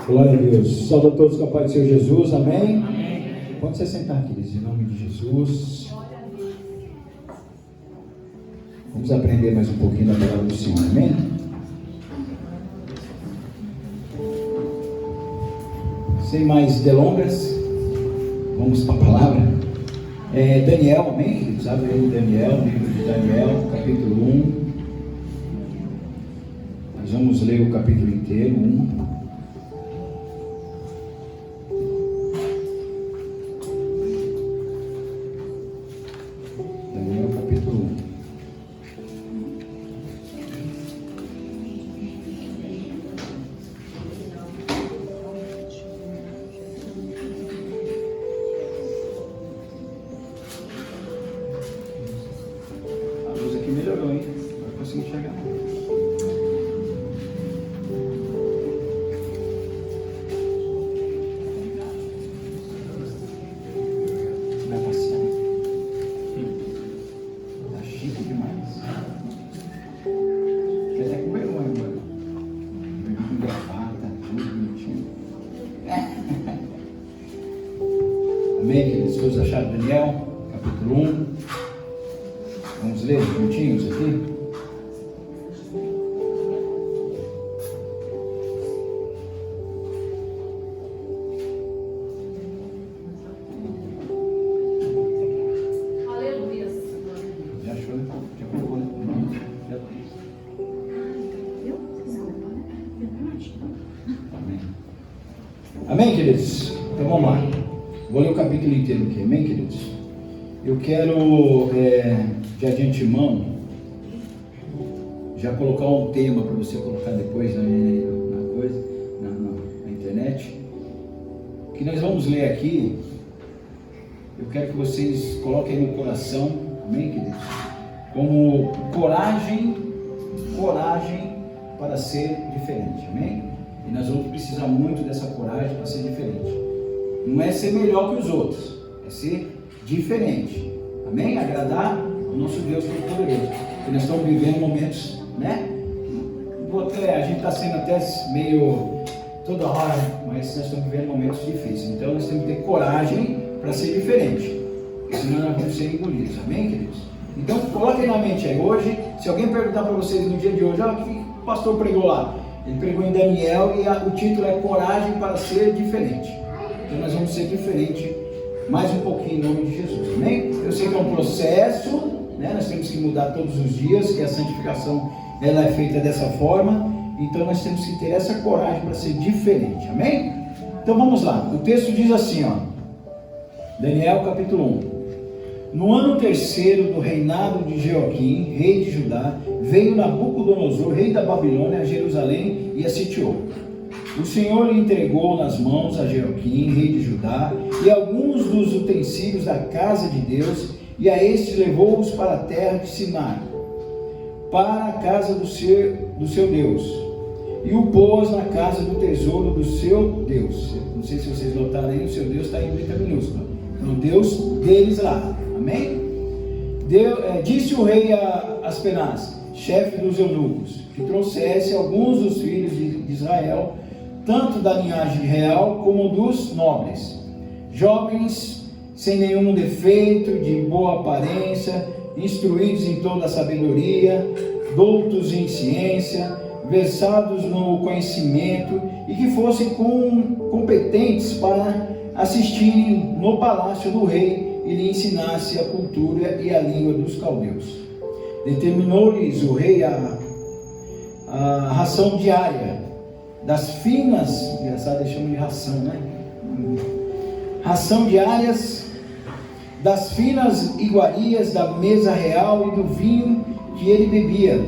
Glória a Deus. Saúde a todos com a paz do Senhor Jesus. Amém? Amém. Pode se sentar, queridos, em nome de Jesus. Vamos aprender mais um pouquinho da palavra do Senhor. Amém? Sem mais delongas, vamos para a palavra. Daniel, amém, queridos? Abre aí Daniel, livro de Daniel, capítulo 1. Nós vamos ler o capítulo inteiro, 1. Amém, queridos? Todos acharam Daniel, capítulo 1? Vamos ler juntinhos aqui? Aleluia. Já achou? Já colocou, né? Amém. Amém, queridos? Então vamos lá. Vou ler o capítulo inteiro aqui, amém, queridos? Eu quero, já de antemão, já colocar um tema para você colocar depois na internet, que nós vamos ler aqui. Eu quero que vocês coloquem no coração, amém, queridos? Como coragem para ser diferente, amém? E nós vamos precisar muito dessa coragem para ser diferente. Não é ser melhor que os outros, é ser diferente, amém? Agradar ao nosso Deus Todo-Poderoso, porque nós estamos vivendo momentos, né? A gente está sendo até meio toda hora, mas nós estamos vivendo momentos difíceis, então nós temos que ter coragem para ser diferente, senão nós vamos ser engolidos, amém, queridos? Então coloquem na mente aí, hoje, se alguém perguntar para vocês no dia de hoje, o que o pastor pregou lá? Ele pregou em Daniel e o título é Coragem para ser Diferente. Então nós vamos ser diferente mais um pouquinho em nome de Jesus, amém? Eu sei que é um processo, né? Nós temos que mudar todos os dias, que a santificação ela é feita dessa forma, então nós temos que ter essa coragem para ser diferente, amém? Então vamos lá, o texto diz assim, ó, Daniel capítulo 1. No ano terceiro do reinado de Jeoaquim, rei de Judá, veio Nabucodonosor, rei da Babilônia, a Jerusalém e a sitiou. O Senhor lhe entregou nas mãos a Jeoaquim, rei de Judá, e alguns dos utensílios da casa de Deus, e a estes levou-os para a terra de Sinar, para a casa do seu Deus, e o pôs na casa do tesouro do seu Deus. Não sei se vocês notaram aí, o seu Deus está em letra minúscula, o Deus deles lá, amém? Disse o rei a Aspenaz, chefe dos eunucos, que trouxesse alguns dos filhos de Israel, tanto da linhagem real como dos nobres, jovens sem nenhum defeito, de boa aparência, instruídos em toda a sabedoria, doutos em ciência, versados no conhecimento e que fossem competentes para assistirem no palácio do rei e lhe ensinasse a cultura e a língua dos caldeus. Determinou-lhes o rei a ração diária das finas, engraçado, eles chamam de ração, né? Ração diárias das finas iguarias da mesa real e do vinho que ele bebia,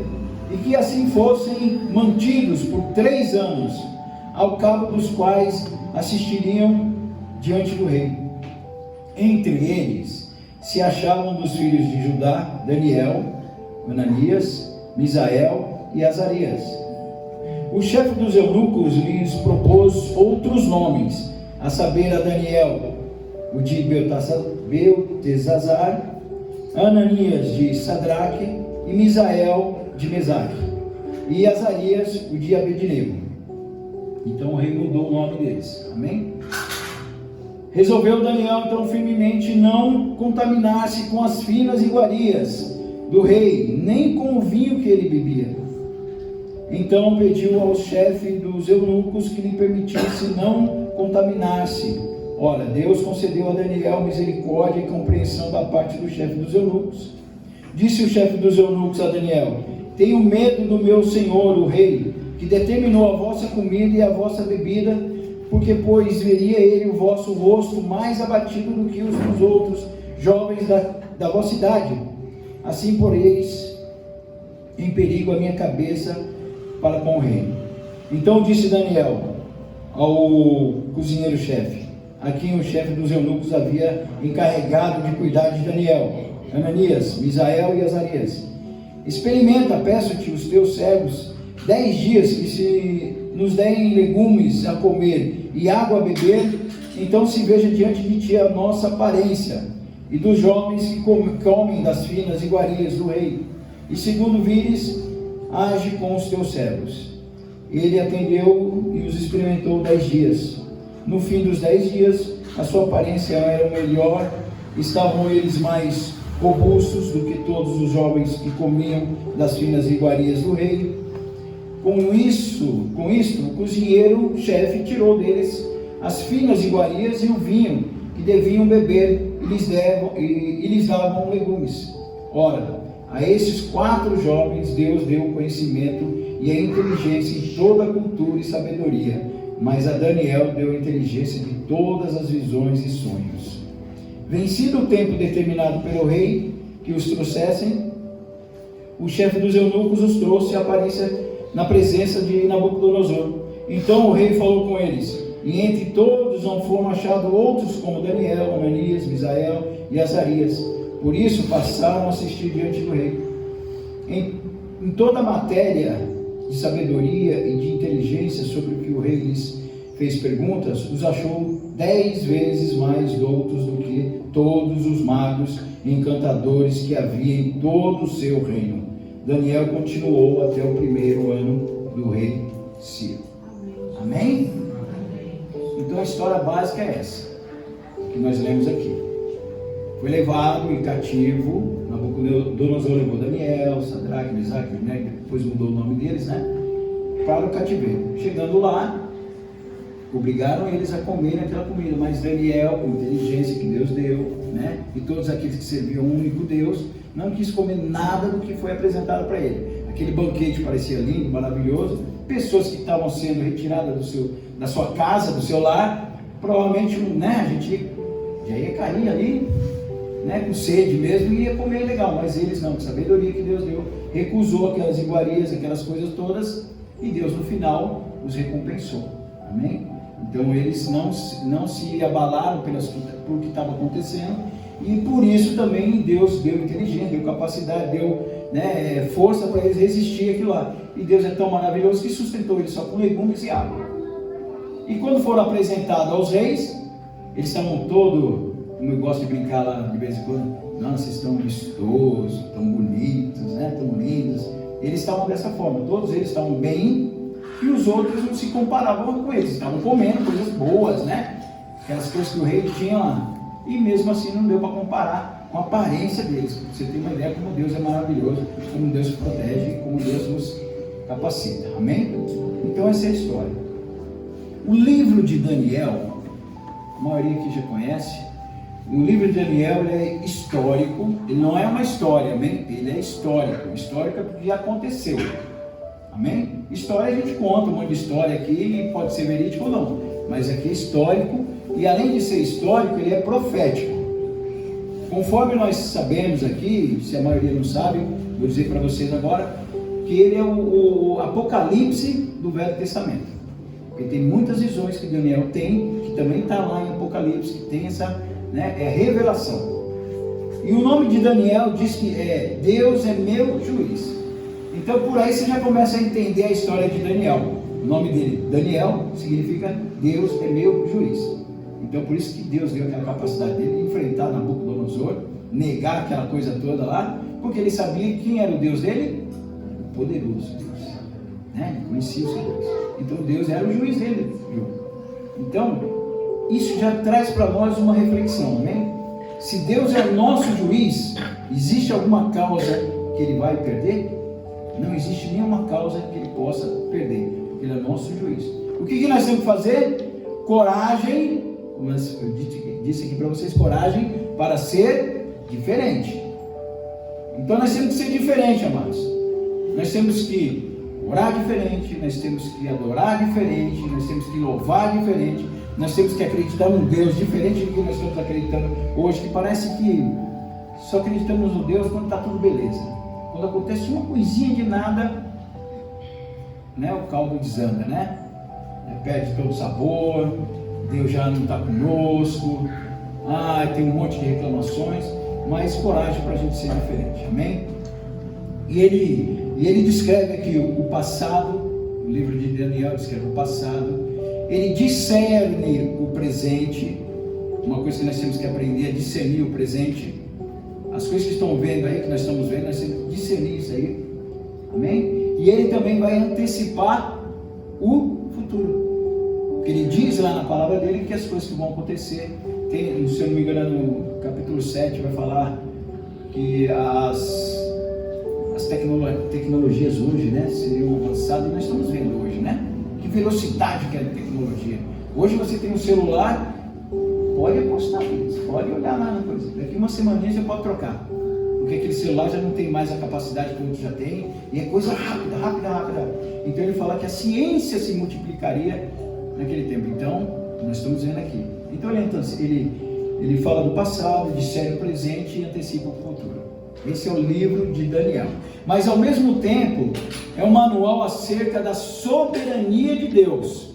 e que assim fossem mantidos por 3 anos, ao cabo dos quais assistiriam diante do rei. Entre eles se achavam dos filhos de Judá, Daniel, Ananias, Misael e Azarias. O chefe dos eunucos lhes propôs outros nomes, a saber a Daniel, o de Beltesazar, Ananias de Sadraque e Misael de Mesaque, e Azarias o de Abednego. Então o rei mudou o nome deles. Amém? Resolveu Daniel então firmemente não contaminar-se com as finas iguarias do rei, nem com o vinho que ele bebia. Então pediu ao chefe dos eunucos que lhe permitisse não contaminar-se. Ora, Deus concedeu a Daniel misericórdia e compreensão da parte do chefe dos eunucos. Disse o chefe dos eunucos a Daniel: tenho medo do meu senhor, o rei, que determinou a vossa comida e a vossa bebida, porque pois veria ele o vosso rosto mais abatido do que os dos outros jovens da vossa idade. Assim poreis em perigo a minha cabeça para com o rei. Então disse Daniel ao cozinheiro-chefe, a quem o chefe dos eunucos havia encarregado de cuidar de Daniel, Ananias, Misael e Azarias: experimenta, peço-te, os teus servos 10 dias, que se nos derem legumes a comer e água a beber, então se veja diante de ti a nossa aparência e dos jovens que comem das finas iguarias do rei, e segundo vires, age com os teus servos. Ele atendeu e os experimentou 10 dias. No fim dos 10 dias, a sua aparência era melhor, estavam eles mais robustos do que todos os jovens que comiam das finas iguarias do rei. Com isto, o cozinheiro-chefe tirou deles as finas iguarias e o vinho que deviam beber, e lhes davam legumes. Ora, a esses 4 jovens Deus deu o conhecimento e a inteligência em toda a cultura e sabedoria, mas a Daniel deu a inteligência de todas as visões e sonhos. Vencido o tempo determinado pelo rei que os trouxessem, o chefe dos eunucos os trouxe a aparência na presença de Nabucodonosor. Então o rei falou com eles, e entre todos não foram achados outros como Daniel, Ananias, Misael e Azarias. Por isso passaram a assistir diante do rei. Em toda a matéria de sabedoria e de inteligência sobre o que o rei lhes fez perguntas, os achou 10 vezes mais doutos do que todos os magos e encantadores que havia em todo o seu reino. Daniel continuou até o primeiro ano do rei Ciro. Amém? Então a história básica é essa, que nós lemos aqui. Foi levado em cativo, Nabucodonosor levou Daniel, Sadraque, Mesaque, né, depois mudou o nome deles, né, para o cativeiro. Chegando lá, obrigaram eles a comerem aquela comida, mas Daniel, com a inteligência que Deus deu, né, e todos aqueles que serviam o único Deus, não quis comer nada do que foi apresentado para ele. Aquele banquete parecia lindo, maravilhoso. Pessoas que estavam sendo retiradas da sua casa, do seu lar, provavelmente, né, a gente já ia cair ali, né, com sede mesmo, e ia comer legal, mas eles não, com sabedoria que Deus deu, recusou aquelas iguarias, aquelas coisas todas, e Deus no final os recompensou. Amém? Então eles não se abalaram por que estava acontecendo, e por isso também Deus deu inteligência, deu capacidade, deu, né, força para eles resistir aquilo lá. E Deus é tão maravilhoso que sustentou eles só com legumes e água. E quando foram apresentados aos reis, eles estavam todos, como eu gosto de brincar lá de vez em quando, nossa, vocês estão vistosos, tão bonitos, né, tão lindos. Eles estavam dessa forma, todos eles estavam bem, e os outros não se comparavam com eles, estavam comendo coisas boas, né, aquelas coisas que o rei tinha lá. E mesmo assim não deu para comparar com a aparência deles. Você tem uma ideia como Deus é maravilhoso, como Deus protege, como Deus nos capacita. Amém? Então essa é a história. O livro de Daniel, a maioria aqui já conhece. O livro de Daniel, ele é histórico. Ele não é uma história, amém? Ele é histórico. Histórico é porque aconteceu. Amém? História a gente conta um monte de história aqui, pode ser verídico ou não, mas aqui é histórico, e além de ser histórico, ele é profético. Conforme nós sabemos aqui, se a maioria não sabe, vou dizer para vocês agora, que ele é o Apocalipse do Velho Testamento. Porque tem muitas visões que Daniel tem, que também está lá em Apocalipse, que tem essa, né, revelação. E o nome de Daniel diz que Deus é meu juiz. Então por aí você já começa a entender a história de Daniel. O nome dele, Daniel, significa Deus é meu juiz. Então por isso que Deus deu aquela capacidade dele de enfrentar Nabucodonosor, negar aquela coisa toda lá, porque ele sabia quem era o Deus dele, o poderoso Deus. né? Ele conhecia os seus. Então Deus era o juiz dele. Então, isso já traz para nós uma reflexão, amém? Se Deus é o nosso juiz, existe alguma causa que ele vai perder? Não existe nenhuma causa que ele possa perder, porque ele é nosso juiz. O que nós temos que fazer? Coragem, como eu disse aqui para vocês, coragem para ser diferente. Então nós temos que ser diferente, amados. Nós temos que orar diferente, nós temos que adorar diferente, nós temos que louvar diferente, nós temos que acreditar num Deus diferente do que nós estamos acreditando hoje, que parece que só acreditamos no Deus quando está tudo beleza. Quando acontece uma coisinha de nada, né, o caldo desanda, né? Perde todo o sabor, Deus já não está conosco, tem um monte de reclamações, mas coragem para a gente ser diferente, amém? E ele descreve aqui o passado, o livro de Daniel descreve o passado, ele discerne o presente. Uma coisa que nós temos que aprender é discernir o presente. As coisas que estão vendo aí, que nós estamos vendo, nós temos que discernir isso aí, amém? E ele também vai antecipar o futuro. Porque ele diz lá na palavra dele que as coisas que vão acontecer, se eu não me engano, no capítulo 7 vai falar que as tecnologias hoje, né, seriam avançadas, e nós estamos vendo hoje, né? Que velocidade que é a tecnologia. Hoje você tem um celular, pode apostar nisso, pode olhar lá na coisa. Daqui uma semaninha você pode trocar. Porque aquele celular já não tem mais a capacidade que o outro já tem, e é coisa rápida, rápida, rápida. Então ele fala que a ciência se multiplicaria naquele tempo. Então, nós estamos vendo aqui. Então ele fala do passado, discerne o presente e antecipa o futuro. Esse é o livro de Daniel. Mas ao mesmo tempo, é um manual acerca da soberania de Deus.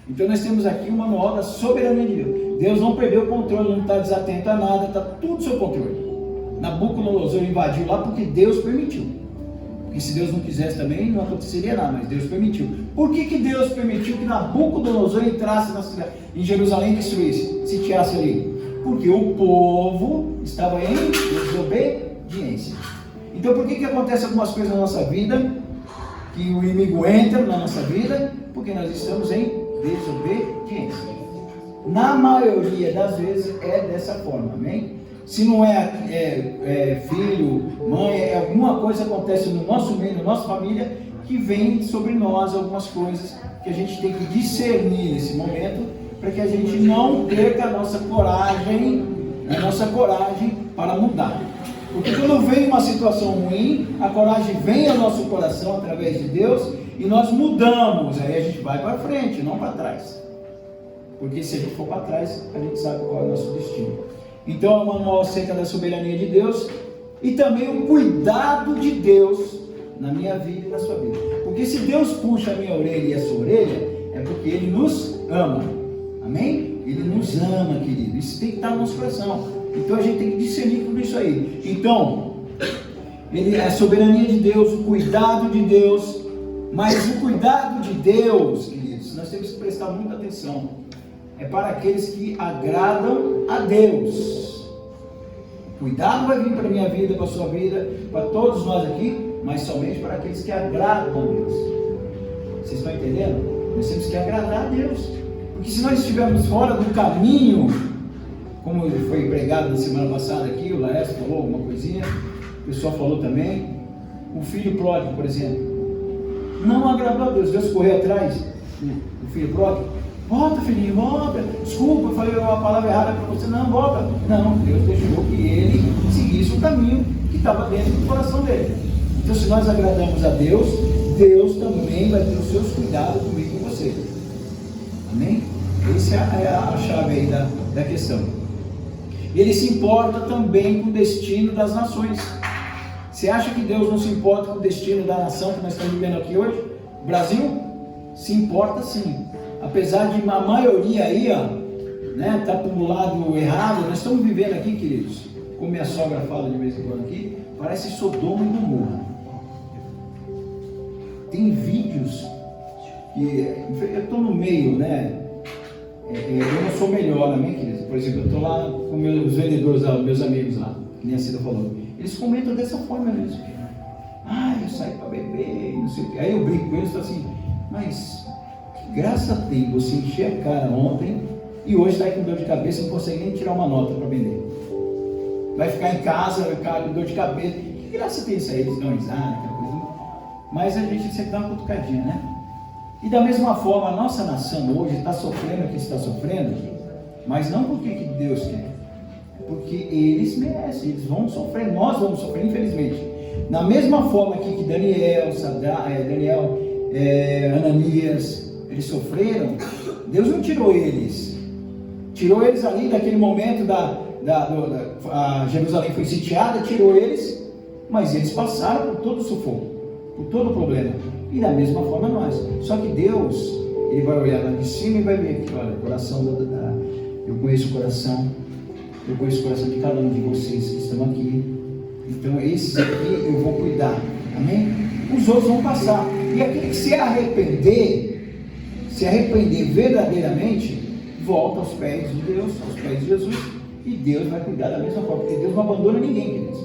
Então nós temos aqui o manual da soberania de Deus. Deus não perdeu o controle, não está desatento a nada, está tudo sob controle. Nabucodonosor invadiu lá porque Deus permitiu. Porque se Deus não quisesse também, não aconteceria nada, mas Deus permitiu. Por que Deus permitiu que Nabucodonosor entrasse na cidade, em Jerusalém e destruísse, sitiasse ali? Porque o povo estava em desobediência. Então por que acontece algumas coisas na nossa vida, que o inimigo entra na nossa vida? Porque nós estamos em desobediência. Na maioria das vezes é dessa forma, amém? Se não é filho, mãe, alguma coisa acontece no nosso meio, na nossa família, que vem sobre nós algumas coisas que a gente tem que discernir nesse momento, para que a gente não perca a nossa coragem para mudar. Porque quando vem uma situação ruim, a coragem vem ao nosso coração através de Deus e nós mudamos, aí a gente vai para frente, não para trás. Porque se a gente for para trás, a gente sabe qual é o nosso destino. Então é um manual acerca da soberania de Deus e também o cuidado de Deus na minha vida e na sua vida. Porque se Deus puxa a minha orelha e a sua orelha, é porque Ele nos ama. Amém? Ele nos ama, querido. Isso tem que estar no nosso coração. Então a gente tem que discernir tudo isso aí. Então, a soberania de Deus, o cuidado de Deus. Mas o cuidado de Deus, queridos, nós temos que prestar muita atenção. É para aqueles que agradam a Deus. Cuidado vai vir para a minha vida, para a sua vida, para todos nós aqui, mas somente para aqueles que agradam a Deus. Vocês estão entendendo? Nós temos que agradar a Deus. Porque se nós estivermos fora do caminho, como foi pregado na semana passada aqui, o Laércio falou alguma coisinha, o pessoal falou também, o filho pródigo, por exemplo, não agradou a Deus. Deus correu atrás do filho pródigo. Volta, filhinho, volta. Desculpa, eu falei uma palavra errada para você. Não, volta. Não, Deus deixou que ele seguisse o caminho que estava dentro do coração dele. Então, se nós agradamos a Deus, Deus também vai ter os seus cuidados comigo e com você. Amém? Essa é a chave aí da questão. Ele se importa também com o destino das nações. Você acha que Deus não se importa com o destino da nação que nós estamos vivendo aqui hoje? O Brasil? Se importa sim. Apesar de a maioria aí, tá para um lado errado, nós estamos vivendo aqui, queridos, como minha sogra fala de vez em quando aqui, parece Sodoma e Gomorra. Tem vídeos que eu estou no meio, né? Eu não sou melhor, amém, queridos? Por exemplo, eu estou lá com os vendedores lá, meus amigos lá, que nem a Cida falou. Eles comentam dessa forma mesmo. Eu saí para beber, não sei o que. Aí eu brinco com eles e falo assim, mas que graça tem você encher a cara ontem e hoje está com dor de cabeça e não consegue nem tirar uma nota para vender. Vai ficar em casa, vai ficar com dor de cabeça. Que graça tem isso aí? Eles dão risada, aquela coisa. Mas a gente sempre dá uma cutucadinha, né? E da mesma forma, a nossa nação hoje está sofrendo o que está sofrendo, mas não porque que Deus quer, porque eles merecem, eles vão sofrer, nós vamos sofrer, infelizmente. Na mesma forma que Daniel, Ananias, eles sofreram, Deus não tirou eles ali daquele momento a Jerusalém foi sitiada, tirou eles, mas eles passaram por todo o sufoco, por todo o problema. E da mesma forma nós. Só que Deus, Ele vai olhar lá de cima e vai ver que, olha, o coração eu conheço o coração de cada um de vocês que estão aqui. Então esses aqui eu vou cuidar. Amém? Os outros vão passar. E aquele que se arrepender verdadeiramente, volta aos pés de Deus, aos pés de Jesus, e Deus vai cuidar da mesma forma, porque Deus não abandona ninguém, queridos.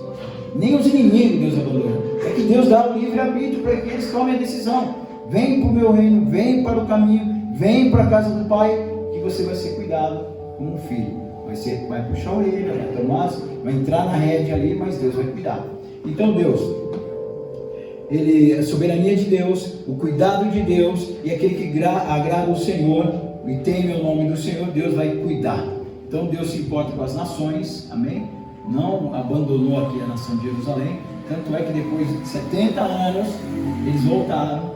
Nem os inimigos Deus abandona. É que Deus dá o livre-arbítrio para que eles tomem a decisão. Vem para o meu reino, vem para o caminho, vem para a casa do Pai, que você vai ser cuidado como um filho. Vai puxar a orelha, vai entrar na rédea ali, mas Deus vai cuidar. Então Deus, a soberania de Deus, o cuidado de Deus, e aquele que agrada o Senhor e teme o nome do Senhor, Deus vai cuidar. Então Deus se importa com as nações, amém? Não abandonou aqui a nação de Jerusalém, tanto é que depois de 70 anos eles voltaram,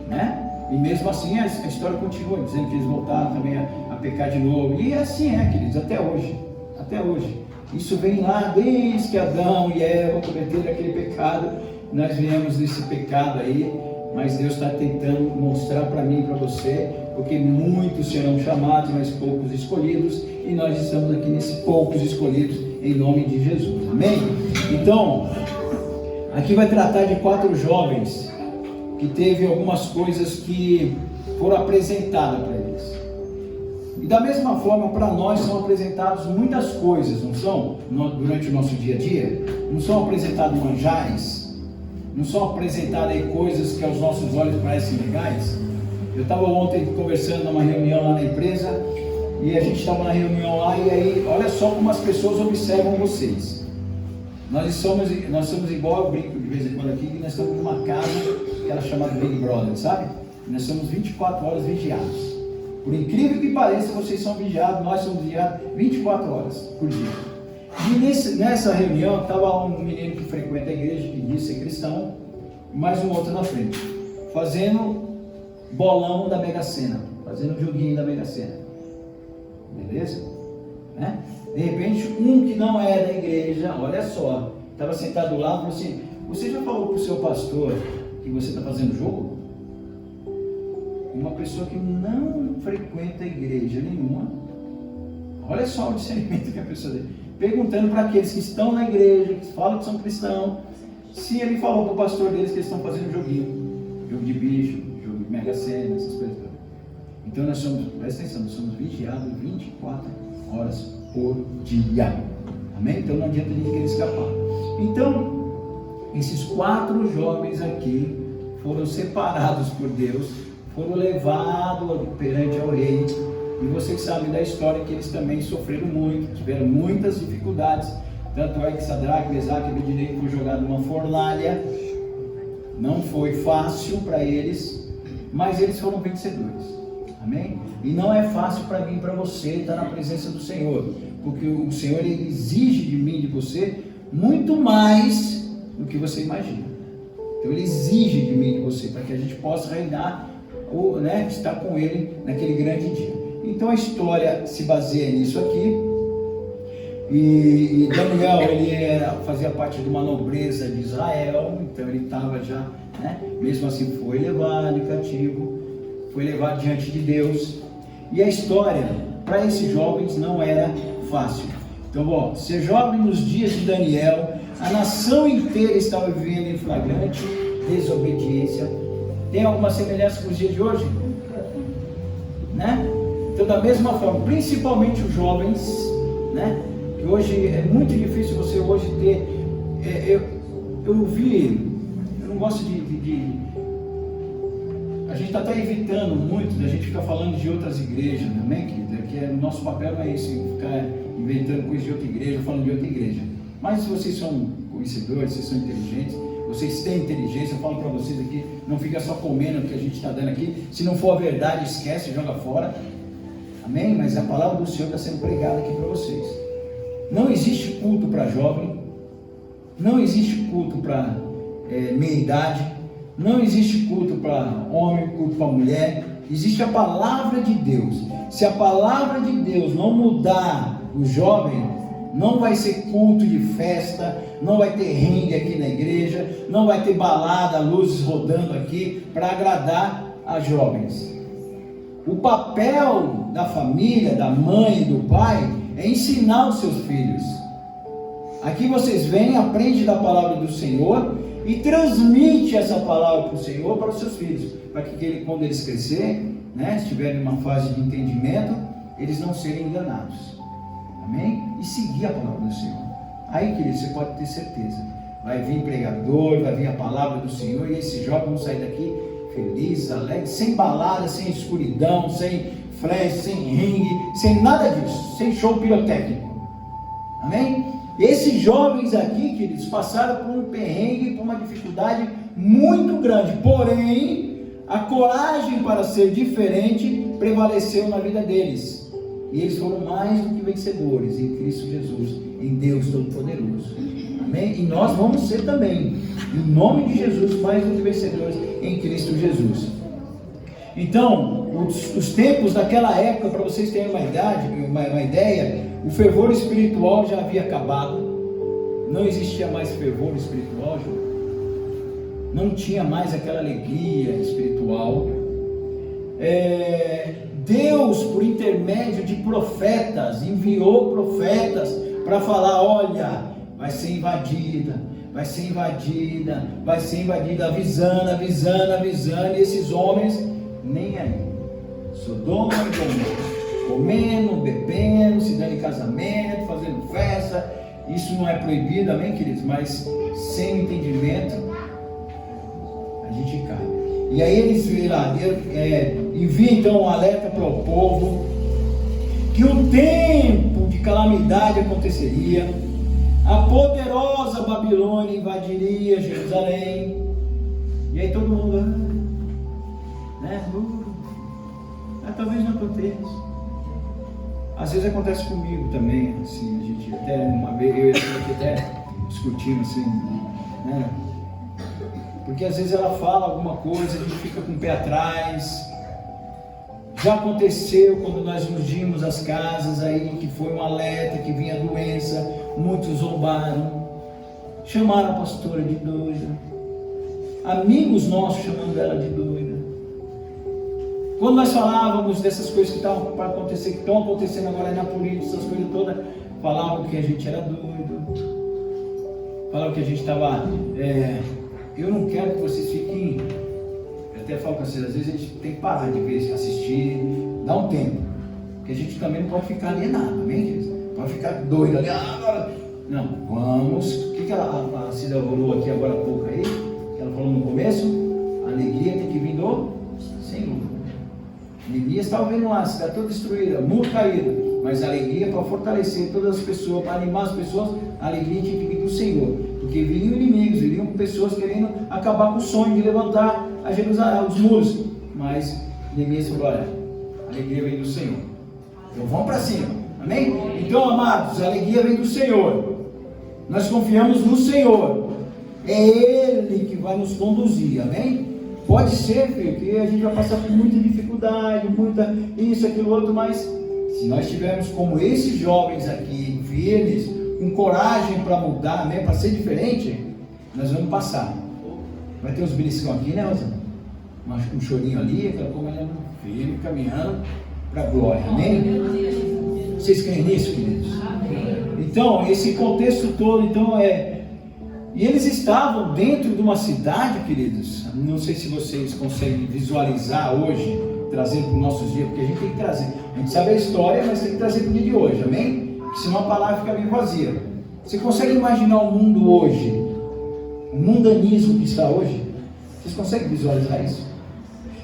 né? E mesmo assim a história continua, dizendo que eles voltaram também a pecar de novo, e assim queridos, até hoje, isso vem lá desde que Adão e Eva cometeram aquele pecado, nós viemos nesse pecado aí, mas Deus está tentando mostrar para mim e para você, porque muitos serão chamados, mas poucos escolhidos, e nós estamos aqui nesses poucos escolhidos, em nome de Jesus, amém? Então, aqui vai tratar de 4 jovens, que teve algumas coisas que foram apresentadas para eles, e da mesma forma para nós são apresentadas muitas coisas, não são? Durante o nosso dia a dia, não são apresentados manjares, não são apresentadas aí coisas que aos nossos olhos parecem legais. Eu estava ontem conversando numa reunião lá na empresa, e a gente estava na reunião lá, e aí, olha só como as pessoas observam vocês. Nós somos igual, eu brinco de vez em quando aqui, que nós estamos numa casa, que era chamada Big Brother, sabe? Nós somos 24 horas vigiados. Por incrível que pareça, vocês são vigiados, nós somos vigiados 24 horas por dia. E nessa reunião, estava um menino que frequenta a igreja, que diz ser cristão, e mais um outro na frente, fazendo bolão da Mega Sena, fazendo joguinho da Mega Sena. Beleza? Né? De repente, um que não é da igreja, olha só, estava sentado lá e falou assim: você já falou para o seu pastor que você está fazendo jogo? Uma pessoa que não frequenta a igreja nenhuma, olha só o discernimento que a pessoa tem, perguntando para aqueles que estão na igreja, que falam que são cristãos, se ele falou para o pastor deles que eles estão fazendo jogo de bicho, jogo de Mega Sena, essas coisas. Então nós somos, presta atenção, nós somos vigiados 24 horas por dia, amém? Então não adianta ninguém querer escapar. Então, esses 4 jovens aqui foram separados por Deus, foram levados perante ao rei, e vocês sabem da história que eles também sofreram muito, tiveram muitas dificuldades, tanto é que Sadraque, Mesaque e Abednego foi jogado numa fornalha, não foi fácil para eles, mas eles foram vencedores. Amém? E não é fácil para mim e para você estar na presença do Senhor, porque o Senhor ele exige de mim e de você muito mais do que você imagina. Então ele exige de mim e de você para que a gente possa reinar ou estar com ele naquele grande dia. Então a história se baseia nisso aqui. E Daniel ele fazia parte de uma nobreza de Israel, então ele estava já, mesmo assim foi levado cativo, foi levado diante de Deus, e a história para esses jovens não era fácil. Então, ser jovem nos dias de Daniel, a nação inteira estava vivendo em flagrante desobediência. Tem alguma semelhança com os dias de hoje? Então, da mesma forma, principalmente os jovens, que hoje é muito difícil você hoje ter. Eu vi não gosto a gente está até evitando muito da gente ficar falando de outras igrejas, amém, querido? Que o nosso papel não é esse, ficar inventando coisas de outra igreja, falando de outra igreja. Mas se vocês são conhecedores, vocês são inteligentes, vocês têm inteligência, eu falo para vocês aqui, não fica só comendo o que a gente está dando aqui. Se não for a verdade, esquece, joga fora. Amém? Mas a palavra do Senhor está sendo pregada aqui para vocês. Não existe culto para jovem, não existe culto para meia-idade, não existe culto para homem, culto para mulher. Existe a palavra de Deus. Se a palavra de Deus não mudar o jovem, não vai ser culto de festa, não vai ter ringue aqui na igreja, não vai ter balada, luzes rodando aqui para agradar a jovens. O papel da família, da mãe e do pai é ensinar os seus filhos. Aqui vocês vêm, aprendem da palavra do Senhor e transmite essa palavra para o Senhor, para os seus filhos, para que quando eles crescerem, estiverem numa fase de entendimento, eles não serem enganados. Amém? E seguir a palavra do Senhor. Aí, querido, você pode ter certeza. Vai vir pregador, vai vir a palavra do Senhor, e esses jovens vão sair daqui felizes, alegres, sem balada, sem escuridão, sem flash, sem ringue, sem nada disso, sem show pirotécnico. Amém? Esses jovens aqui, queridos, passaram por um perrengue, por uma dificuldade muito grande, porém, a coragem para ser diferente prevaleceu na vida deles. E eles foram mais do que vencedores em Cristo Jesus, em Deus Todo-Poderoso. Amém? E nós vamos ser também, em nome de Jesus, mais do que vencedores em Cristo Jesus. Então, os tempos daquela época, para vocês terem uma ideia, o fervor espiritual já havia acabado. Não existia mais fervor espiritual, não tinha mais aquela alegria espiritual. Deus, por intermédio de profetas, enviou profetas para falar: olha, vai ser invadida, avisando, e esses homens nem aí. Sodoma e Gomorra, comendo, bebendo, se dando em casamento, fazendo festa. Isso não é proibido, amém, queridos? Mas sem entendimento, a gente cai. E aí eles enviam então um alerta para o povo que um tempo de calamidade aconteceria, a poderosa Babilônia invadiria Jerusalém. E aí todo mundo, talvez não aconteça. Às vezes acontece comigo também, assim, a gente até uma vez, eu e a gente até discutindo assim, porque às vezes ela fala alguma coisa, a gente fica com o pé atrás. Já aconteceu quando nós ungimos as casas aí, que foi um alerta, que vinha doença, muitos zombaram, chamaram a pastora de doida, amigos nossos chamando ela de doida. Quando nós falávamos dessas coisas que estavam para acontecer, que estão acontecendo agora na política, essas coisas todas, falavam que a gente era doido, falavam que a gente estava... eu não quero que vocês fiquem... Eu até falo para vocês, às vezes a gente tem que parar de ver, assistir, dar um tempo, porque a gente também não pode ficar alienado, amém, queridos? Pode ficar doido ali, não, vamos... O que a Cida falou aqui agora há pouco aí, que ela falou no começo? A alegria tem que vir do Senhor. Neemias estava vendo lá, a cidade toda destruída, muro caído, mas a alegria para fortalecer todas as pessoas, para animar as pessoas, a alegria tinha que vir do Senhor, porque viriam inimigos, viriam pessoas querendo acabar com o sonho de levantar a Jerusalém, os muros, mas Neemias falou: olha, a alegria vem do Senhor, então vamos para cima, amém? Então, amados, a alegria vem do Senhor, nós confiamos no Senhor, é Ele que vai nos conduzir, amém? Pode ser, filho, que a gente vai passar por muita dificuldade, muita isso, aquilo, outro, mas se nós estivermos como esses jovens aqui, firmes, com coragem para mudar, né, para ser diferente, nós vamos passar. Vai ter uns beliscão aqui, né, Rosana? Um chorinho ali, aquela coisa, firme, caminhando para a glória, amém? Vocês creem nisso, queridos? Então, esse contexto todo, então, E eles estavam dentro de uma cidade, queridos, não sei se vocês conseguem visualizar hoje, trazer para os nossos dias, porque a gente tem que trazer, a gente sabe a história, mas tem que trazer para o dia de hoje, amém? Porque senão a palavra fica meio vazia. Você consegue imaginar o mundo hoje, o mundanismo que está hoje? Vocês conseguem visualizar isso?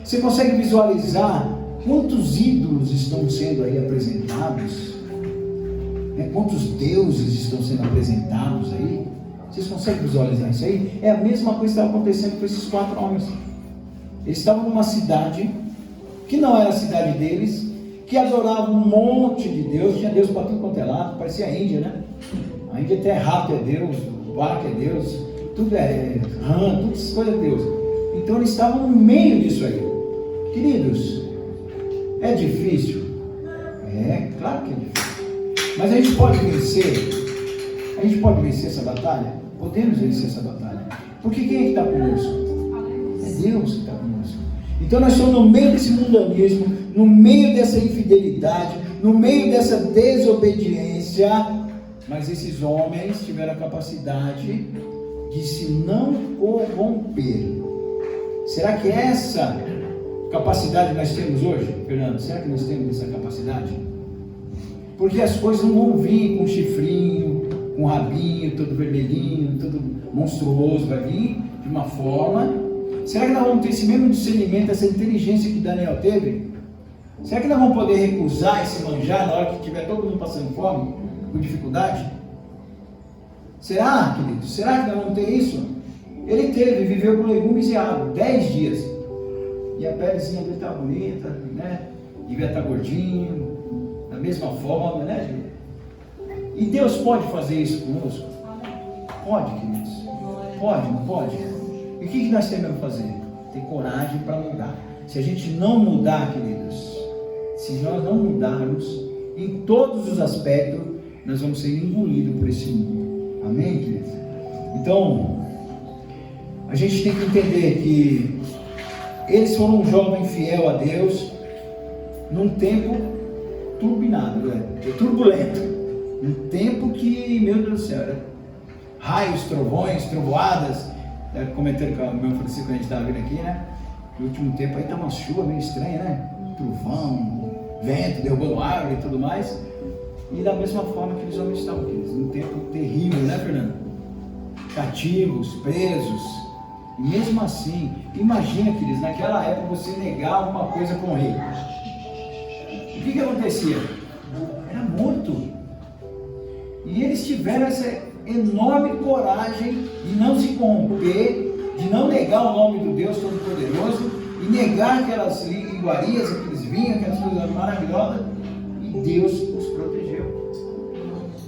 Você consegue visualizar quantos ídolos estão sendo aí apresentados? Quantos deuses estão sendo apresentados aí? Vocês conseguem visualizar isso aí? É a mesma coisa que estava acontecendo com esses 4 homens. Eles estavam numa cidade que não era a cidade deles, que adorava um monte de Deus, tinha Deus para tudo quanto é lado, parecia a Índia, né? A Índia até rato é Deus, o vaca é Deus, tudo é rã, todas essas coisas é Deus. Então eles estavam no meio disso aí. Queridos, é difícil? É, claro que é difícil. Mas a gente pode vencer? A gente pode vencer essa batalha? Podemos vencer essa batalha. Porque quem é que está conosco? É Deus que está conosco. Então nós estamos no meio desse mundanismo, no meio dessa infidelidade, no meio dessa desobediência, mas esses homens tiveram a capacidade de se não corromper. Será que essa capacidade nós temos hoje, Fernando? Será que nós temos essa capacidade? Porque as coisas não vão vir com chifrinho, com rabinho, todo vermelhinho, todo monstruoso, vai vir de uma forma. Será que nós vamos ter esse mesmo discernimento, essa inteligência que Daniel teve? Será que nós vamos poder recusar esse manjar na hora que tiver todo mundo passando fome, com dificuldade? Será, querido? Será que nós vamos ter isso? Ele viveu com legumes e água, 10 dias. E a pelezinha dele está bonita, né? Devia estar gordinho, da mesma forma, né, gente? E Deus pode fazer isso conosco? Pode, queridos. Pode, não pode? E o que nós temos que fazer? Ter coragem para mudar. Se a gente não mudar, queridos, se nós não mudarmos em todos os aspectos, nós vamos ser engolidos por esse mundo. Amém, queridos? Então, a gente tem que entender que eles foram um jovem fiel a Deus num tempo turbinado, turbulento. Um tempo que, meu Deus do céu, era raios, trovões, trovoadas. Comentando com o meu Francisco, a gente estava vindo aqui, né? No último tempo aí tá uma chuva meio estranha, né? Trovão, vento, derrubando árvore e tudo mais. E da mesma forma que aqueles homens estavam aqui, num tempo terrível, né, Fernando? Cativos, presos. E mesmo assim, imagina, queridos, naquela época você negar alguma coisa com o rei. O que acontecia? Era morto. E eles tiveram essa enorme coragem de não se corromper, de não negar o nome do Deus Todo-Poderoso e negar aquelas iguarias, aqueles vinhos, aquelas coisas maravilhosas, e Deus os protegeu.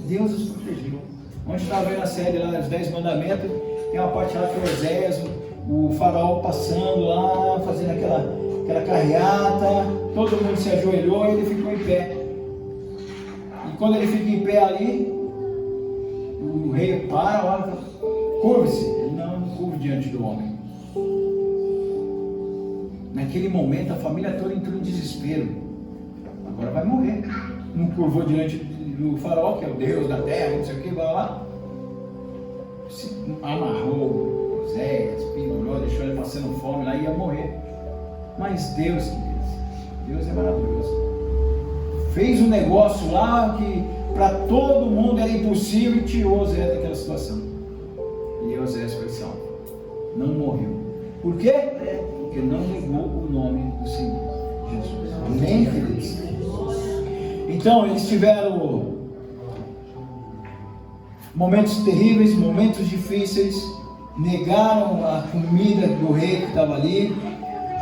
Deus os protegeu. Onde estava vendo a série lá dos 10 Mandamentos, tem uma parte lá que o Oséias, o faraó passando lá, fazendo aquela carreata, todo mundo se ajoelhou e ele ficou em pé. E quando ele fica em pé ali, o rei para, olha, curve-se. Ele não curve diante do homem. Naquele momento a família toda entrou em desespero. Agora vai morrer. Não curvou diante do faraó, que é o Deus da terra, não sei o que, vai lá. Se amarrou Oséias, pendurou, deixou ele passando fome lá e ia morrer. Mas Deus, queridos, Deus é maravilhoso. Fez um negócio lá que para todo mundo era impossível e tirou Oséias daquela situação. E Oséias foi salvo. Não morreu. Por quê? Porque não negou o nome do Senhor Jesus. Amém, queridos? Então, eles tiveram momentos terríveis, momentos difíceis, negaram a comida do rei que estava ali,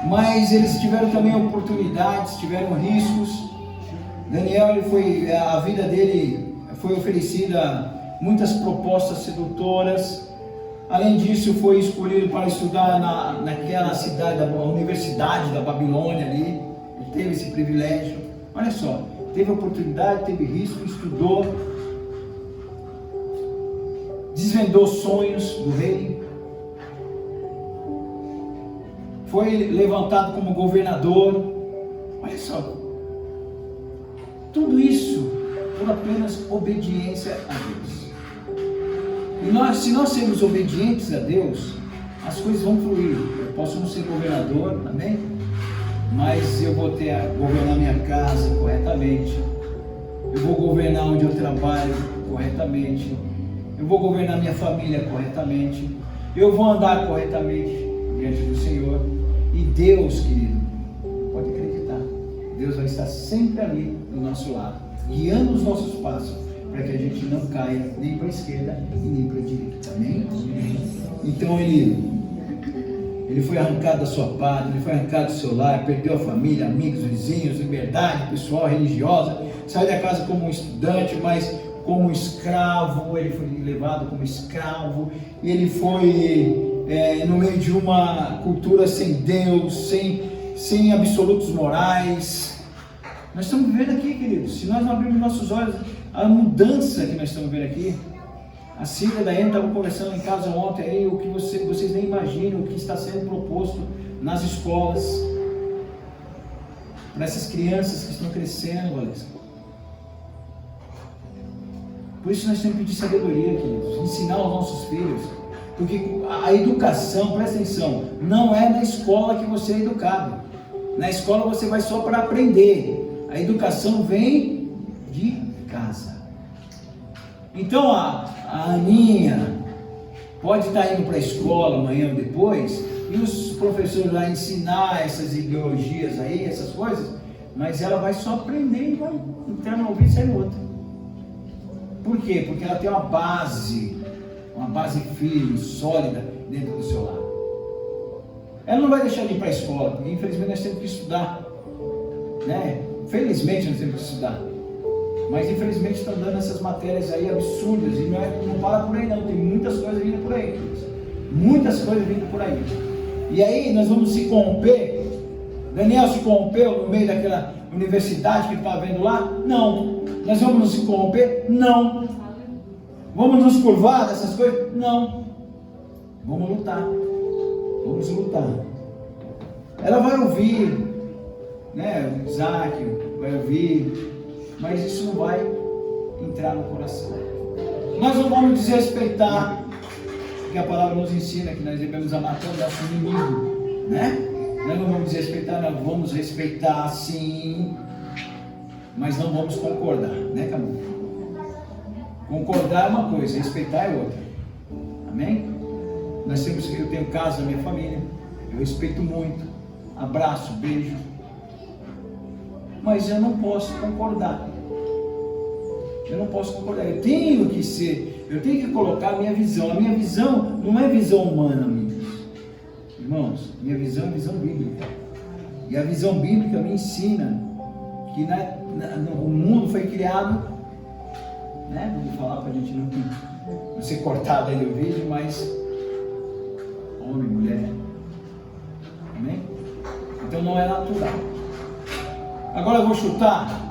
mas eles tiveram também oportunidades, tiveram riscos. Daniel, a vida dele foi oferecida muitas propostas sedutoras. Além disso, foi escolhido para estudar naquela cidade, da Universidade da Babilônia ali. Ele teve esse privilégio. Olha só, teve oportunidade, teve risco, estudou, desvendou sonhos do rei, foi levantado como governador. Olha só, tudo isso por apenas obediência a Deus. E se nós sermos obedientes a Deus, as coisas vão fluir. Eu posso não ser governador, amém? Mas eu vou governar minha casa corretamente. Eu vou governar onde eu trabalho corretamente. Eu vou governar minha família corretamente. Eu vou andar corretamente. diante do Senhor. E Deus, querido, pode acreditar, Deus vai estar sempre ali do nosso lado, guiando os nossos passos, para que a gente não caia nem para a esquerda e nem para a direita. Amém? Então ele foi arrancado da sua pátria, ele foi arrancado do seu lar, perdeu a família, amigos, vizinhos, liberdade pessoal, religiosa, saiu da casa como um estudante, mas como escravo. Ele foi levado como escravo, e ele foi no meio de uma cultura sem Deus, sem absolutos morais. Nós estamos vivendo aqui, queridos, se nós não abrirmos nossos olhos, a mudança que nós estamos vendo aqui. A Cida e a Daiane estavam conversando em casa ontem aí, o que vocês nem imaginam, o que está sendo proposto nas escolas para essas crianças que estão crescendo, Valesca. Por isso nós temos que pedir sabedoria, queridos, ensinar aos nossos filhos, porque a educação, presta atenção, não é na escola que você é educado. Na escola você vai só para aprender. A educação vem de casa. Então a Aninha pode estar indo para a escola amanhã ou depois, e os professores lá ensinar essas ideologias aí, essas coisas, mas ela vai só aprender e vai entrar no ouvido e sair no outro. Por quê? Porque ela tem uma base firme, sólida dentro do seu lar. Ela não vai deixar de ir para a escola, porque infelizmente nós temos que estudar, né? Felizmente nós temos que estudar, mas infelizmente estão dando essas matérias aí absurdas, e não para por aí não, tem muitas coisas vindo por aí, muitas coisas vindo por aí. E aí nós vamos se corromper. Daniel se corrompeu no meio daquela universidade que ele estava vendo lá? Não. Nós vamos nos corromper? Não. Vamos nos curvar dessas coisas? Não. Vamos lutar. Vamos lutar. Ela vai ouvir, né? O Isaac vai ouvir, mas isso não vai entrar no coração. Nós não vamos desrespeitar, porque a palavra nos ensina que nós devemos amar todo o nosso inimigo, né? Nós não vamos desrespeitar, nós vamos respeitar sim, mas não vamos concordar, né, Camila? Concordar é uma coisa, respeitar é outra. Amém? Eu tenho casa na minha família, eu respeito muito, abraço, beijo, mas eu não posso concordar. Eu tenho que colocar a minha visão. A minha visão não é visão humana, amigos. Irmãos, minha visão é visão bíblica. E a visão bíblica me ensina que o mundo foi criado, né? Vou falar para a gente não ser cortado aí no vídeo, mas homem, mulher. Amém? Então não é natural. Agora eu vou chutar?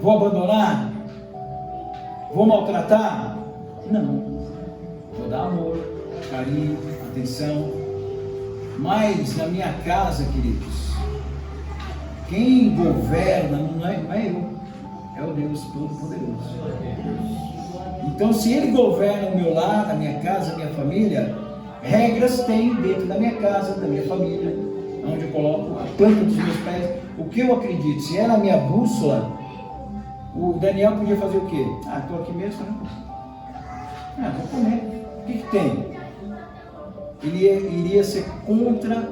Vou abandonar? Vou maltratar? Não. Vou dar amor, carinho, atenção. Mas na minha casa, queridos, quem governa não é eu, é o Deus Todo-Poderoso. Então, se Ele governa o meu lar, a minha casa, a minha família, regras tem dentro da minha casa, da minha família, onde eu coloco a planta dos meus pés. O que eu acredito, se era a minha bússola, o Daniel podia fazer o quê? Estou aqui mesmo, né? Vou comer. O que tem? Ele iria ser contra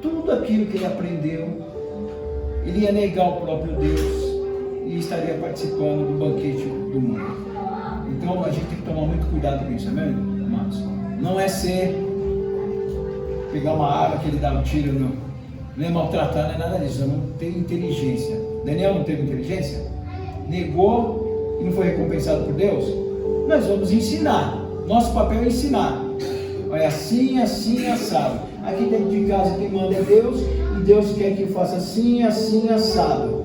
tudo aquilo que ele aprendeu, ele ia negar o próprio Deus e estaria participando do banquete do mundo. Então a gente tem que tomar muito cuidado com isso, amém, amados? Não é pegar uma arma que ele dá um tiro, não é maltratar, não é nada disso, não tem inteligência. Daniel não teve inteligência? Negou e não foi recompensado por Deus? Nós vamos ensinar, nosso papel é ensinar. Olha, assim, assim, assado. Aqui dentro de casa quem manda é Deus, e Deus quer que eu faça assim, assim, assado.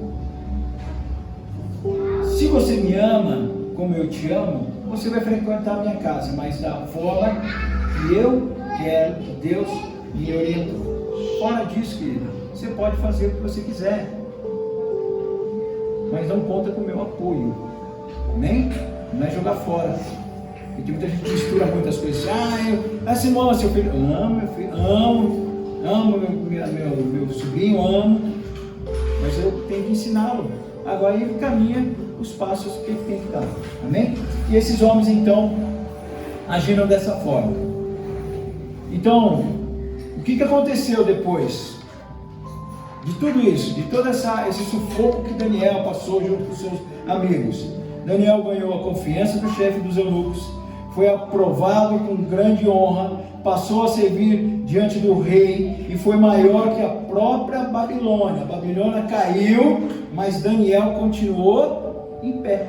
Se você me ama como eu te amo, você vai frequentar a minha casa, mas da forma que eu quero, que Deus me orienta. Fora disso, querido, você pode fazer o que você quiser, mas não conta com o meu apoio. Amém? Não é jogar fora. Porque muita gente mistura muitas coisas. Você não ama seu filho? Amo meu filho, amo meu sobrinho, amo, mas eu tenho que ensiná-lo. Agora ele caminha os passos que ele tem que dar. Amém? E esses homens então agiram dessa forma. Então O que aconteceu depois de tudo isso, de todo esse sufoco que Daniel passou junto com seus amigos? Daniel ganhou a confiança do chefe dos eunucos, foi aprovado com grande honra, passou a servir diante do rei e foi maior que a própria Babilônia. A Babilônia caiu, mas Daniel continuou em pé.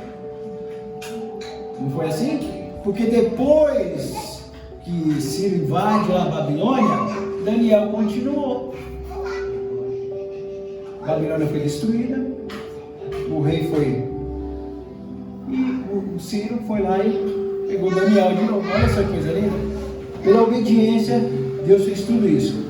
Não foi assim? Porque depois que Ciro invade a Babilônia, Daniel continuou. A Babilônia foi destruída, o rei foi, e o Ciro foi lá e pegou Daniel de novo. Olha essa coisa linda. Pela obediência, Deus fez tudo isso.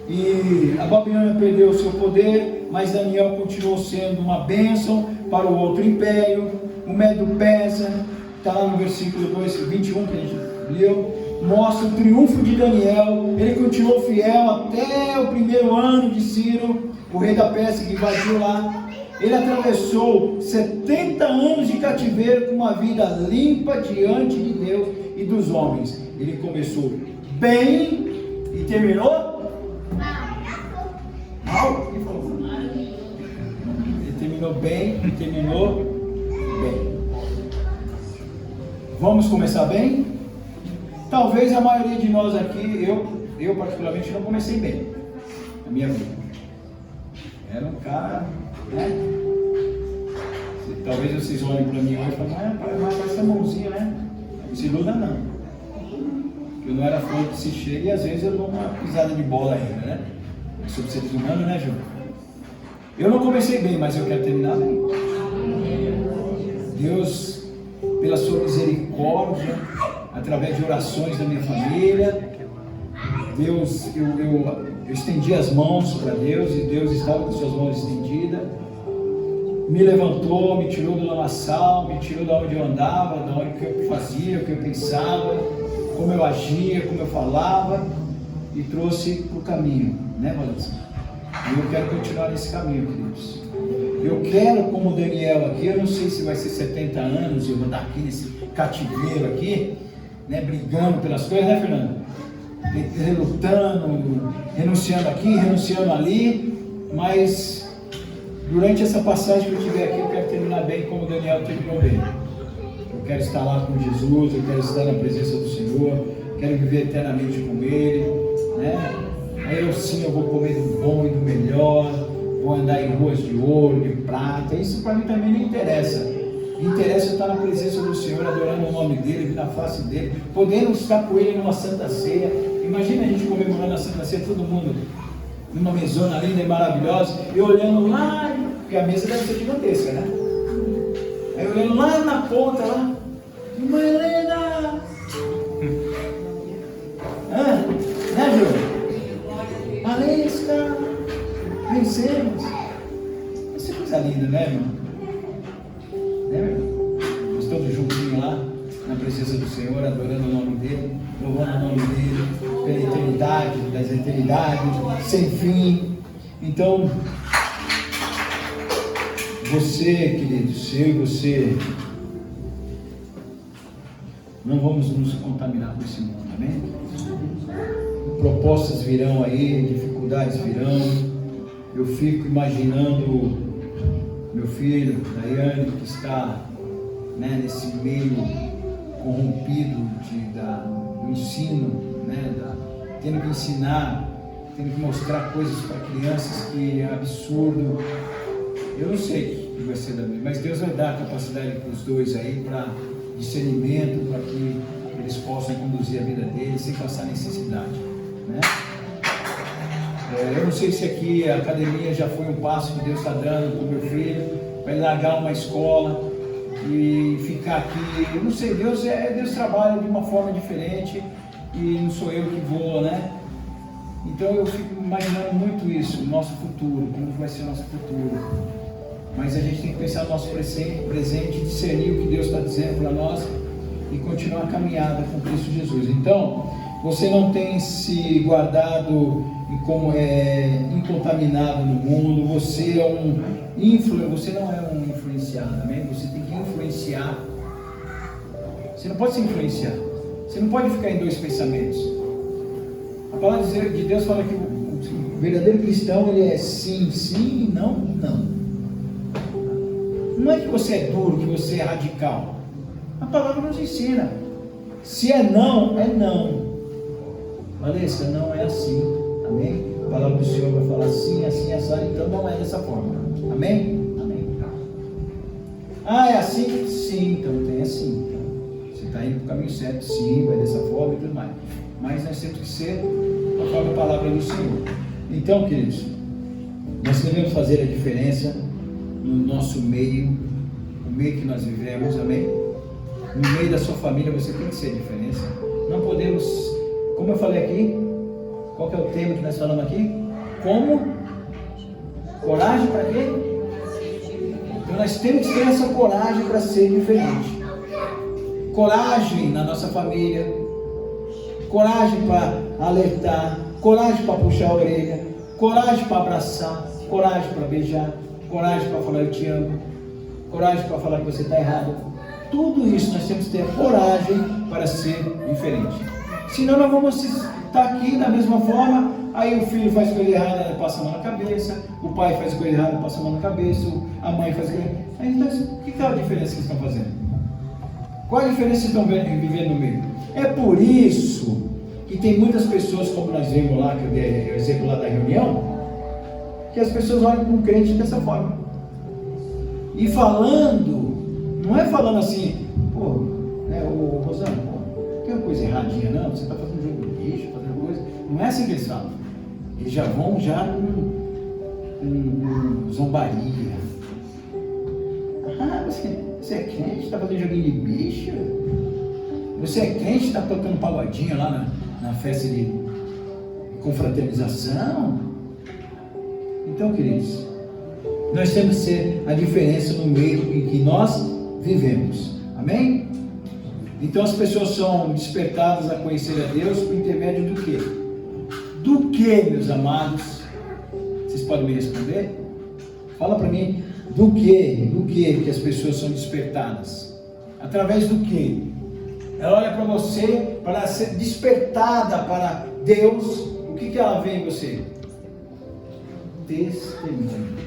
E a Babilônia perdeu o seu poder, mas Daniel continuou sendo uma bênção para o outro império. O Medo-Persa, está lá no versículo 21 que a gente leu, mostra o triunfo de Daniel. Ele continuou fiel até o primeiro ano de Ciro, o rei da Pérsia, que invadiu lá. Ele atravessou 70 anos de cativeiro com uma vida limpa diante de Deus e dos homens. Ele começou bem e terminou mal. Ele terminou bem e terminou bem. Vamos começar bem? Talvez a maioria de nós aqui, eu particularmente não comecei bem na minha vida. Era um cara, né? Talvez vocês olhem para mim hoje e falem, mas essa mãozinha, né? Não se iluda não. Eu não era fã que se chega e às vezes eu dou uma pisada de bola ainda, né? Sobre seres humanos, né, João? Eu não comecei bem, mas eu quero terminar bem. Deus, pela sua misericórdia, através de orações da minha família, Deus, eu estendi as mãos para Deus e Deus estava com suas mãos estendidas, me levantou, me tirou do lamaçal, me tirou da onde eu andava, da onde que eu fazia, o que eu pensava, como eu agia, como eu falava, e trouxe para o caminho, né, Valência? E eu quero continuar nesse caminho, queridos. Eu quero, como Daniel aqui, eu não sei se vai ser 70 anos, eu vou estar aqui nesse cativeiro aqui, né, brigando pelas coisas, né, Fernando? Relutando, renunciando aqui, renunciando ali, mas durante essa passagem que eu tiver aqui, eu quero terminar bem como Daniel terminou bem. Eu quero estar lá com Jesus, eu quero estar na presença do Senhor, quero viver eternamente com Ele, né? Aí eu vou comer do bom e do melhor, vou andar em ruas de ouro, de prata. Isso para mim também não interessa. Interessa estar na presença do Senhor, adorando o nome dEle, na face dEle, podendo estar com Ele numa Santa Ceia. Imagina a gente comemorando a Santa Ceia, todo mundo numa mesona linda e maravilhosa, e olhando lá, porque a mesa deve ser gigantesca, né? Aí olhando lá na ponta, lá, irmã Helena! Né, Júlio? Valesca! Vencemos! Isso é coisa linda, né, irmão? Né, meu irmão? Nós todos juntinhos lá, na presença do Senhor, adorando o nome dEle, louvando o nome dEle, pela eternidade, das eternidades, sem fim. Então, você, queridos, eu e você, não vamos nos contaminar com esse mundo, amém? Propostas virão aí, dificuldades virão. Eu fico imaginando meu filho, Daiane, que está, né, nesse meio corrompido do ensino, né, tendo que ensinar, tendo que mostrar coisas para crianças que é absurdo. Eu não sei o que vai ser da vida, mas Deus vai dar a capacidade para os dois aí, para discernimento, para que eles possam conduzir a vida deles sem passar necessidade, né? Eu não sei se aqui a academia já foi um passo que Deus está dando para o meu filho, para ele largar uma escola e ficar aqui. Eu não sei, Deus trabalha de uma forma diferente e não sou eu que vou, né? Então eu fico imaginando muito isso, o nosso futuro, como vai ser o nosso futuro. Mas a gente tem que pensar no nosso presente, discernir o que Deus está dizendo para nós e continuar a caminhada com Cristo Jesus. Então, você não tem se guardado como incontaminado no mundo, você você não é um influenciado, amém? Você tem que influenciar. Você não pode se influenciar. Você não pode ficar em dois pensamentos. palavra de Deus fala que o verdadeiro cristão, ele é sim, sim e não, não. Não é que você é duro, que você é radical. A palavra nos ensina. Se é não, é não. Valesca, não é assim. Amém? A palavra do Senhor vai falar assim, assim, assim. Então não é dessa forma. Amém? Amém. Ah, é assim? Sim, então tem assim. Então, você está indo para o caminho certo, sim, vai dessa forma e tudo mais. Mas nós temos que ser conforme a palavra do Senhor. Então, queridos, nós devemos fazer a diferença no nosso meio, o meio que nós vivemos, amém? No meio da sua família você tem que ser a diferença. Não podemos, como eu falei aqui, qual que é o tema que nós falamos aqui? Como? Coragem para quê? Então nós temos que ter essa coragem para ser diferente. Coragem na nossa família, coragem para alertar, coragem para puxar a orelha, coragem para abraçar, coragem para beijar, coragem para falar eu te amo, coragem para falar que você está errado. Tudo isso nós temos que ter coragem para ser diferente. Senão nós vamos estar aqui da mesma forma, aí o filho faz coisa errada, passa a mão na cabeça, o pai faz coisa errada, passa a mão na cabeça, a mãe faz coisa errada. Então, o que é a diferença que eles estão fazendo? Qual a diferença que estão vivendo no meio? É por isso que tem muitas pessoas, como nós vimos lá, que eu dei o exemplo lá da reunião, que as pessoas olham para um crente dessa forma. E falando, não é falando assim, pô, ô Rosana, tem uma coisa erradinha não, você está fazendo jogo de lixo, fazendo coisa. Não é assim que eles falam. Eles já vão com zombaria. Ah, você é crente, está fazendo joguinho de bicho? Você é crente, está tocando pagodinho lá na festa de confraternização? Então, queridos, nós temos que ser a diferença no meio em que nós vivemos. Amém? Então as pessoas são despertadas a conhecer a Deus por intermédio do quê? Do que, meus amados? Vocês podem me responder? Fala para mim, do que as pessoas são despertadas? Através do que? Ela olha para você para ser despertada para Deus. O que ela vê em você? Testemunho.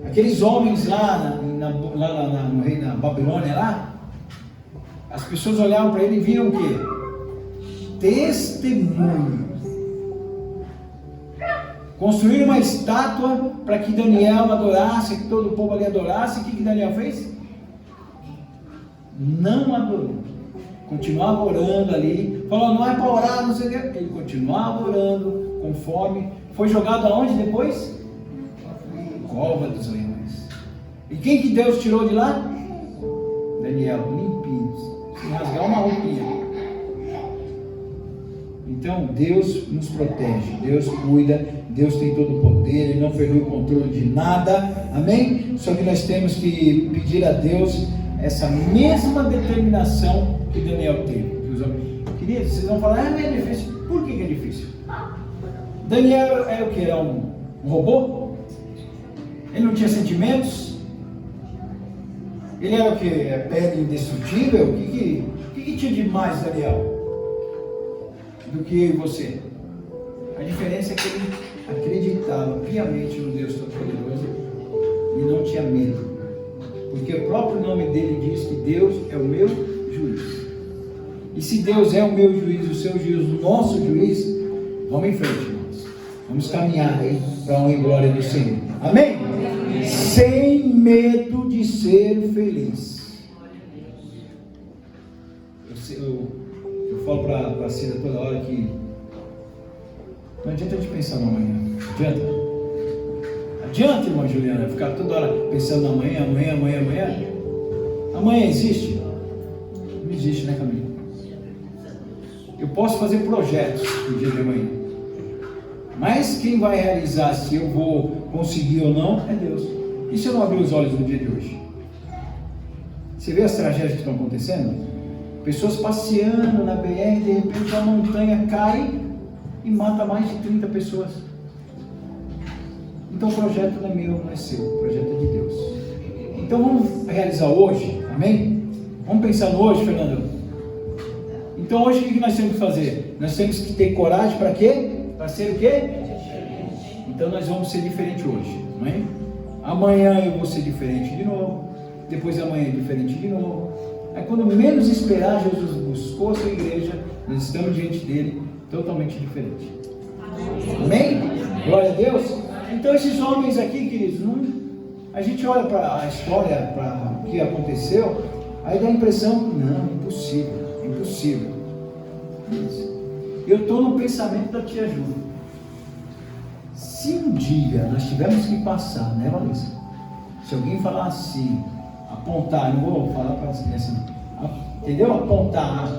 Aqueles homens lá no rei da Babilônia lá, as pessoas olhavam para ele e viam o quê? Testemunho. Construíram uma estátua para que Daniel adorasse, que todo o povo ali adorasse. O que Daniel fez? Não adorou. Continuava orando ali. Falou, não é para orar, não sei o que. Ele continuava orando, conforme. Foi jogado aonde depois? Cova dos leões. E quem que Deus tirou de lá? Daniel, limpinho, sem rasgar uma roupinha. Então Deus nos protege, Deus cuida, Deus tem todo o poder, Ele não perdeu o controle de nada, amém? Só que nós temos que pedir a Deus essa mesma determinação que Daniel teve. Queridos, vocês vão falar, é difícil. Por que é difícil? Daniel é o que? Era um robô? Ele não tinha sentimentos? Ele era o que? É pedra indestrutível? O que tinha de mais, Daniel? Do que você? A diferença é que ele acreditava piamente no Deus Todo-Poderoso e não tinha medo. Porque o próprio nome dele diz que Deus é o meu juiz. E se Deus é o meu juiz, o seu juiz, o nosso juiz, vamos em frente, irmãos. Vamos caminhar aí para a honra e glória do Senhor. Amém? Sem medo de ser feliz. Eu falo para a Cida toda hora que não adianta a gente pensar no amanhã. Adianta, irmã Juliana, ficar toda hora pensando no amanhã. Amanhã existe? Não existe, né, Camila? Eu posso fazer projetos no dia de amanhã, mas quem vai realizar se eu vou conseguir ou não é Deus. E se eu não abrir os olhos no dia de hoje? Você vê as tragédias que estão acontecendo? Pessoas passeando na BR, de repente a montanha cai e mata mais de 30 pessoas. Então o projeto não é meu, não é seu, o projeto é de Deus. Então vamos realizar hoje, amém? Vamos pensar no hoje, Fernando? Então Então hoje o que nós temos que fazer? Nós temos que ter coragem para quê? Para ser o quê? Então nós vamos ser diferente hoje, não é? Amanhã eu vou ser diferente de novo, depois amanhã diferente de novo. Aí quando menos esperar, Jesus buscou a sua igreja, nós estamos diante dele, totalmente diferente. Amém? Glória a Deus. Então esses homens aqui, queridos, a gente olha para a história, para o que aconteceu, aí dá a impressão, não, impossível, impossível. Eu estou no pensamento da tia Ju. Se um dia nós tivermos que passar, né, Valência? Se alguém falar assim, apontar, não vou falar para as crianças, entendeu? Apontar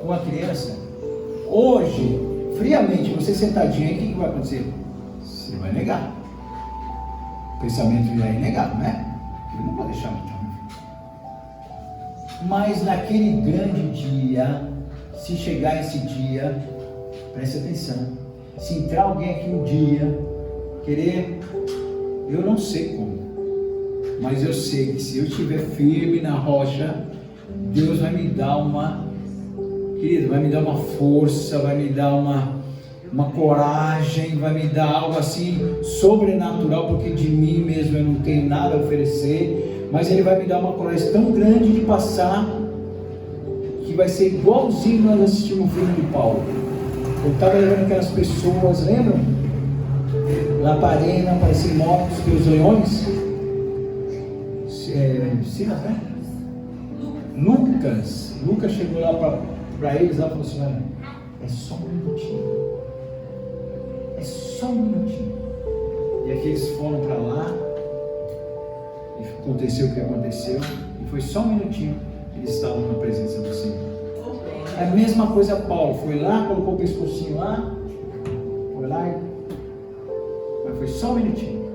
uma criança, hoje, friamente, você sentadinho aí, o que vai acontecer? Você vai negar. O pensamento já é negado, né? Ele não vai deixar muito. Mas naquele grande dia, se chegar esse dia, preste atenção. Se entrar alguém aqui um dia, querer, eu não sei como, mas eu sei que se eu estiver firme na rocha, Deus vai me dar querido, vai me dar uma força, vai me dar uma coragem, vai me dar algo assim sobrenatural, porque de mim mesmo eu não tenho nada a oferecer, mas Ele vai me dar uma coragem tão grande de passar, que vai ser igualzinho nós assistimos o filme de Paulo. Eu estava levando aquelas pessoas, lembram? Lá para a arena, para ser mortos pelos leões. Silas, né? Lucas chegou lá para eles lá e falou assim: olha, é só um minutinho. É só um minutinho. E aqui eles foram para lá, e aconteceu o que aconteceu, e foi só um minutinho que eles estavam na presença do Senhor. É a mesma coisa Paulo, foi lá, colocou o pescocinho lá, foi lá, mas foi só um minutinho.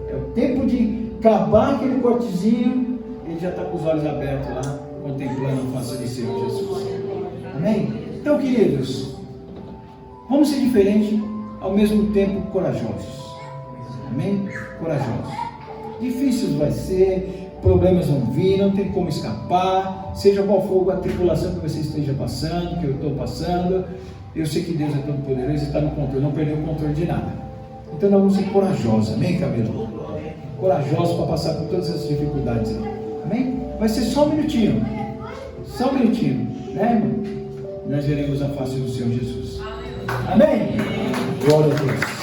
É o tempo de acabar aquele cortezinho, ele já está com os olhos abertos lá, contemplando a face do Senhor Jesus. Amém? Então, queridos, vamos ser diferentes, ao mesmo tempo corajosos. Amém? Corajosos. Difíceis vai ser, problemas vão vir, não tem como escapar, seja qual for a tribulação que você esteja passando, que eu estou passando, eu sei que Deus é todo poderoso e está no controle, não perdeu o controle de nada. Então nós vamos ser corajosos, amém, Camilo? Corajosos para passar por todas essas dificuldades, amém? Vai ser só um minutinho, né, irmão? Nós veremos a face do Senhor Jesus. Amém? Glória a Deus.